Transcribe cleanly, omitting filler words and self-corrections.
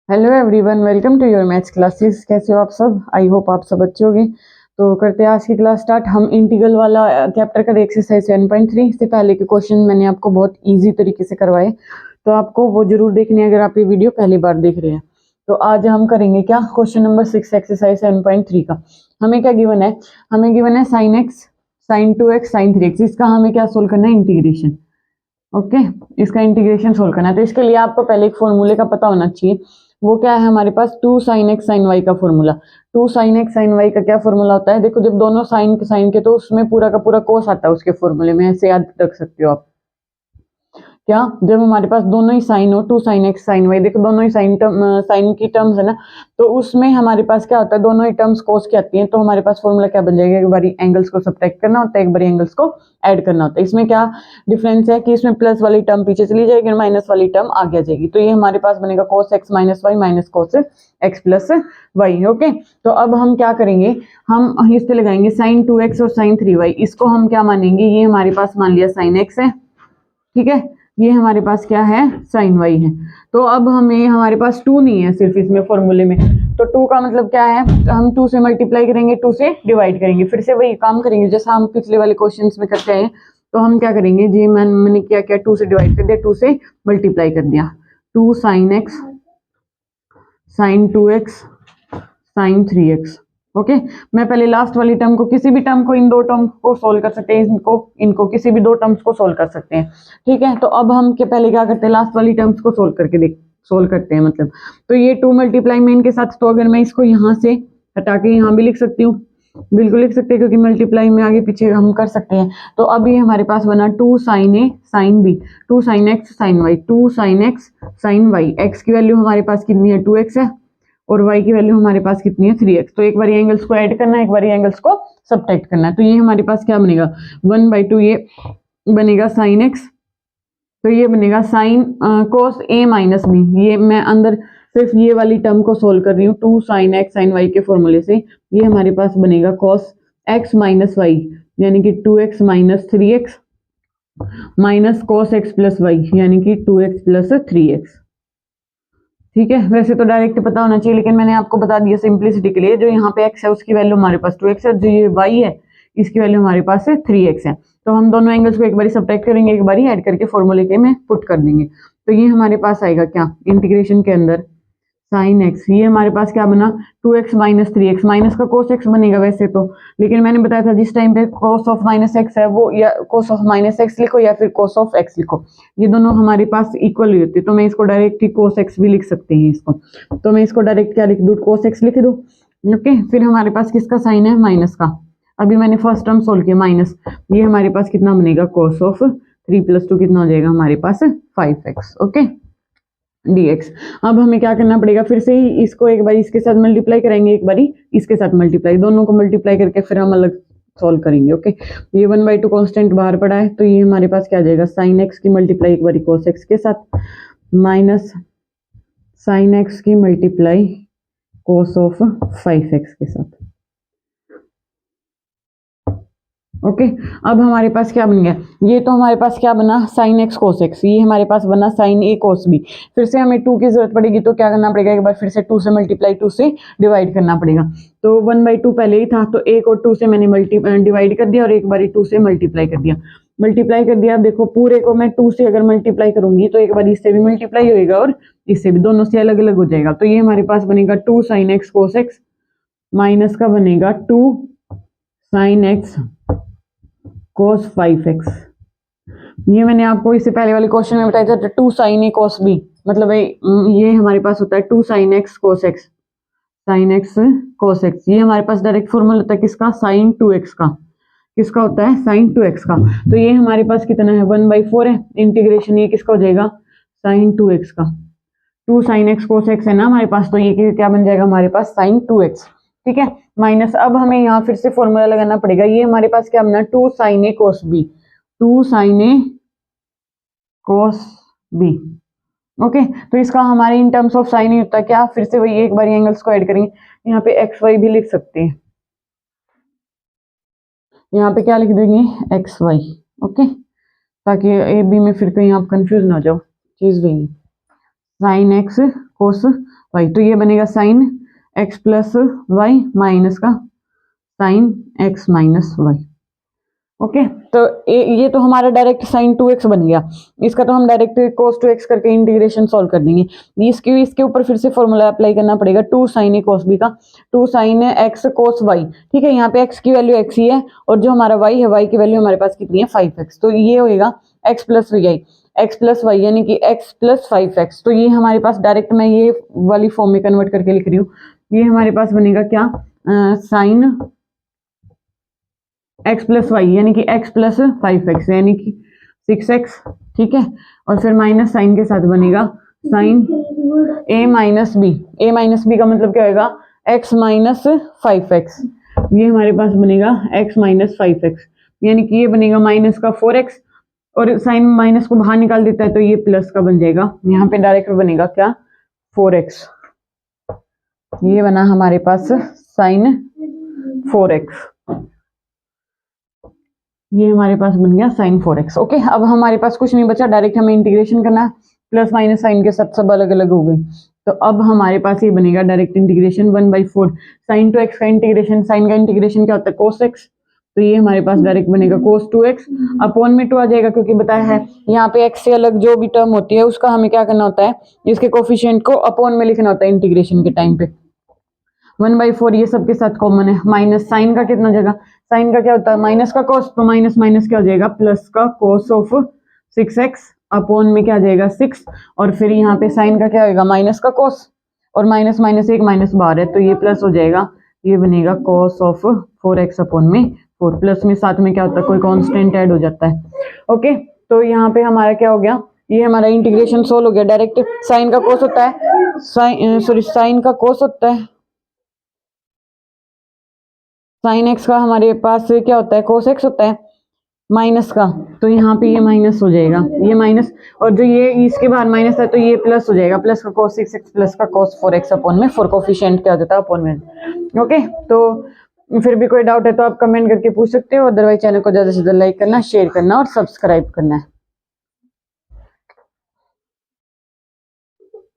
Hello everyone, welcome to your maths classes. कैसे हो आप सब? आई होप आप सब अच्छे होंगे। तो करते हैं आज की क्लास स्टार्ट। हम इंटीग्रल वाला चैप्टर का एक्सरसाइज 7.3 से पहले के क्वेश्चन मैंने आपको बहुत इजी तरीके से करवाए, तो आपको वो जरूर देखने हैं अगर आप ये वीडियो पहली बार देख रहे हैं। तो आज हम करेंगे क्या, क्वेश्चन नंबर 6 एक्सरसाइज 7.3 का। हमें क्या गिवन है? हमें गिवन है sign x, sine 2x, sine 3x। इसका हमें क्या सोल्व करना है? इंटीग्रेशन। ओके, इसका इंटीग्रेशन सोल्व करना है। तो इसके लिए आपको पहले एक फॉर्मूले का पता होना चाहिए। वो क्या है हमारे पास? 2 sin x sin y का formula. 2 sin x sin y का क्या फॉर्मूला होता है? देखो, जब दोनों साइन के तो उसमें पूरा का पूरा कोस आता है उसके फॉर्मूले में, ऐसे याद रख सकते हो आप। क्या, जब हमारे पास दोनों ही साइन हो, 2 sin x sin y, देखो दोनों ही साइन की टर्म्स है ना, तो उसमें हमारे पास क्या होता है? दोनों ही टर्म्स कोस की आती हैं। तो हमारे पास फॉर्मूला क्या बन जाएगा? एक बारी एंगल्स को सब्ट्रैक्ट करना होता है, एक बारी एंगल्स को ऐड करना होता है। इसमें क्या डिफरेंस है कि इसमें प्लस वाली टर्म पीछे चली जाएगी और माइनस वाली टर्म आगे आ जाएगी। तो ये हमारे पास बनेगा cos x minus y minus cos x plus y. Okay, तो अब हम क्या करेंगे? हम इस पे लगाएंगे sin 2x और sin 3y। इसको हम क्या मानेंगे? ये हमारे पास मान लिया sin x है, ठीक है। ये हमारे पास क्या है? साइन वाई है। तो अब हमें, हमारे पास 2 नहीं है सिर्फ इसमें फॉर्मूले में, तो 2 का मतलब क्या है? हम 2 से मल्टीप्लाई करेंगे, 2 से डिवाइड करेंगे, फिर से वही काम करेंगे जैसा हम पिछले वाले क्वेश्चंस में करते हैं। तो हम क्या करेंगे जी, मैंने क्या किया, 2 से डिवाइड कर दिया, 2 से मल्टीप्लाई कर दिया। 2 sine x, sine 2x, sine 3x। Okay, मैं पहले लास्ट वाली टर्म को, किसी भी टर्म को, इन दो टर्म को सोल्व कर सकते हैं, इनको इनको किसी भी दो टर्म्स को सोल्व कर सकते हैं, ठीक है। तो अब हम के पहले क्या करते हैं? लास्ट वाली टर्म्स को सोल्व करते हैं मतलब। तो ये 2 मल्टीप्लाई में इनके साथ, तो अगर मैं इसको यहाँ से हटा के यहाँ भी लिख सकती हूँ, बिल्कुल लिख सकते हैं, क्योंकि मल्टीप्लाई में आगे पीछे हम कर सकते हैं। तो अब ये हमारे पास बना 2 sine A sine B, 2 sine x sine y, 2 sine x sine y. X की वैल्यू हमारे पास कितनी है? 2x है, और y की वैल्यू हमारे पास कितनी है? 3x। तो एक बार एंगल्स को ऐड करना है, एक बार एंगल्स को सब्ट्रैक्ट करना है। तो ये हमारे पास क्या बनेगा? 1/2 ये बनेगा साइन एक्स, तो ये बनेगा साइन कोस ए माइनस बी। ये मैं अंदर सिर्फ ये वाली टर्म को सोल्व कर रही हूँ, 2 साइन एक्स साइन वाई के फॉर्मूले से। ये हमारे पास बनेगा कॉस एक्स माइनस वाई, यानी कि 2x minus 3x minus cos x plus y, यानी कि 2x प्लस 3x। ठीक है, वैसे तो डायरेक्ट पता होना चाहिए, लेकिन मैंने आपको बता दिया सिंपलिसिटी के लिए। जो यहाँ पे x है उसकी वैल्यू हमारे पास 2x है, जो ये y है इसकी वैल्यू हमारे पास है 3x है। तो हम दोनों एंगल्स को एक बारी सब्ट्रैक्ट करेंगे, एक बारी ऐड करके फॉर्मूले के में पुट कर देंगे। तो ये हमारे पास आएगा क्या इंटीग्रेशन के अंदर? साइन एक्स, ये हमारे पास क्या बना? 2x माइनस 3x, माइनस का कोस एक्स बनेगा वैसे तो, लेकिन मैंने बताया था जिस टाइम पे कोस ऑफ माइनस एक्स है वो, या कोस ऑफ माइनस एक्स लिखो या फिर कोस ऑफ एक्स लिखो, ये दोनों हमारे पास इक्वल ही होती है। तो मैं इसको डायरेक्ट ही कोस एक्स भी लिख सकते हैं इसको, तो मैं इसको डायरेक्ट क्या लिख दूँ? कोस एक्स लिख दूँ। ओके, फिर हमारे पास किसका साइन है? माइनस का। अभी मैंने फर्स्ट टर्म सोल्व किया माइनस, ये हमारे पास कितना बनेगा? कोस ऑफ 3 + 2 कितना हो जाएगा हमारे पास? 5x। Okay, dx। अब हमें क्या करना पड़ेगा? फिर से ही इसको एक बार इसके साथ मल्टीप्लाई करेंगे, एक बारी इसके साथ मल्टीप्लाई, दोनों को मल्टीप्लाई करके फिर हम अलग सॉल्व करेंगे। ओके, ये 1/2 कांस्टेंट बाहर पड़ा है, तो ये हमारे पास क्या आ जाएगा? साइन एक्स की मल्टीप्लाई एक बारी cos x के साथ, माइनस साइन एक्स की मल्टीप्लाई cos ऑफ 5x के साथ। ओके, अब हमारे पास क्या बन गया? ये तो हमारे पास क्या बना? Sine x cos x. ये हमारे पास बना साइन ए कोस बी। फिर से हमें 2 की जरूरत पड़ेगी, तो क्या करना पड़ेगा? एक बार फिर से 2 से मल्टीप्लाई, 2 से डिवाइड करना पड़ेगा। तो 1/2 पहले ही था, तो 1 और 2 से मैंने डिवाइड कर दिया, और एक बार 2 से मल्टीप्लाई कर दिया। मल्टीप्लाई कर दिया, देखो पूरे को मैं 2 से अगर मल्टीप्लाई करूंगी तो एक बार इससे भी मल्टीप्लाई होगा और इससे भी, दोनों से अलग अलग हो जाएगा। तो ये हमारे पास बनेगा 2 sine x cos x, minus का बनेगा 2 साइन एक्स cos 5x। ये मैंने आपको इससे पहले वाले क्वेश्चन में बताया था, 2 sin a cos b, मतलब ये हमारे पास होता है 2 sin x cos x, sin x cos x। ये हमारे पास डायरेक्ट फॉर्मूला होता है किसका? sin 2x का। किसका होता है? sin 2x का। तो ये हमारे पास कितना है? 1/4 है। इंटीग्रेशन ये किसका हो जाएगा? sin 2x का। 2 sin x cos x है ना हमारे पास, तो ये क्या बन जाएगा हमारे पास? sin 2x। ठीक है, माइनस, अब हमें यहाँ फिर से फॉर्मूला लगाना पड़ेगा। ये हमारे पास क्या बना? 2 sin a cos b, 2 sin a cos b। Okay, तो इसका हमारे इन टर्म्स ऑफ साइन ही होता है क्या? फिर से वही एक बार एंगल्स को ऐड करेंगे, यहाँ पे एक्स वाई भी लिख सकते हैं, यहाँ पे क्या लिख देंगे? X Y. ओके, ताकि ए बी में फिर कहीं आप कंफ्यूज ना हो जाओ, चीज वही साइन एक्स कोस वाई, तो ये बनेगा sine x plus y minus का sine x minus y. Okay, तो ये तो हमारा डायरेक्ट साइन 2x बन गया। इसका तो हम डायरेक्ट cos 2x करके इंटीग्रेशन सॉल्व कर देंगे। इसके ऊपर फिर से फॉर्मूला अप्लाई करना पड़ेगा, 2 sin a cos b का 2 sin x cos y। ठीक है, यहाँ पे x की वैल्यू x ही है और जो हमारा y है, y की वैल्यू हमारे पास कितनी है 5x, तो ये होएगा x प्लस वाई यानी कि x प्लस 5x। तो ये हमारे पास डायरेक्ट मैं ये वाली फॉर्म में कन्वर्ट करके लिख रही हूँ। ये हमारे पास बनेगा क्या, साइन x प्लस वाई यानी कि x प्लस 5x यानी कि 6x। ठीक है, और फिर माइनस साइन के साथ बनेगा साइन a माइनस बी का मतलब क्या होगा x माइनस 5x। ये हमारे पास बनेगा x माइनस 5x यानी कि ये बनेगा माइनस का 4x और साइन माइनस को बाहर निकाल देता है तो ये प्लस का बन जाएगा। यहाँ पे डायरेक्ट बनेगा क्या 4x। ये बना हमारे पास साइन 4x, ये हमारे पास बन गया साइन 4x। ओके, अब हमारे पास कुछ नहीं बचा, डायरेक्ट हमें इंटीग्रेशन करना है। प्लस माइनस साइन के साथ सब अलग अलग हो गई, तो अब हमारे पास ये बनेगा डायरेक्ट इंटीग्रेशन 1/4 साइन 2x का इंटीग्रेशन। साइन का इंटीग्रेशन क्या होता है cos x, तो ये हमारे पास डायरेक्ट बनेगा cos 2x अपॉन में 2 आ जाएगा, क्योंकि बताया है यहाँ पे x से अलग जो भी टर्म होती है उसका हमें क्या करना होता है, इसके कोफिशिएंट को अपॉन में लिखना होता है इंटीग्रेशन के टाइम पे। 1/4 ये सबके साथ कॉमन है, माइनस साइन का कितना जगह, साइन का क्या होता है माइनस का कोस, तो माइनस माइनस क्या हो जाएगा प्लस का कोस ऑफ 6x अपॉन में क्या आ जाएगा 6, और फिर यहाँ पे साइन का क्या होगा माइनस का कोस, और माइनस माइनस एक माइनस बाहर है तो ये प्लस हो जाएगा, ये बनेगा कोस ऑफ 4x अपॉन में 4, प्लस में साथ में क्या होता है कोई कांस्टेंट ऐड हो जाता है। ओके, तो यहाँ पे हमारा क्या हो गया, ये हमारा इंटीग्रेशन सोल्व हो गया। डायरेक्ट साइन का कोस होता है साइन का कोस होता है साइन एक्स का हमारे पास क्या होता है कोस एक्स होता है माइनस का, तो यहाँ पे ये माइनस हो जाएगा, ये माइनस, और जो ये इसके बाद माइनस है तो ये प्लस हो जाएगा, प्लस का cos 6x प्लस का cos 4x अपॉन में 4 कोफिशिएंट क्या होता है अपॉन में। ओके, तो फिर भी कोई डाउट है तो आप कमेंट करके पूछ सकते हो, अदरवाइज चैनल को ज़्यादा से ज़्यादा लाइक करना, शेयर करना और सब्सक्राइब करना है।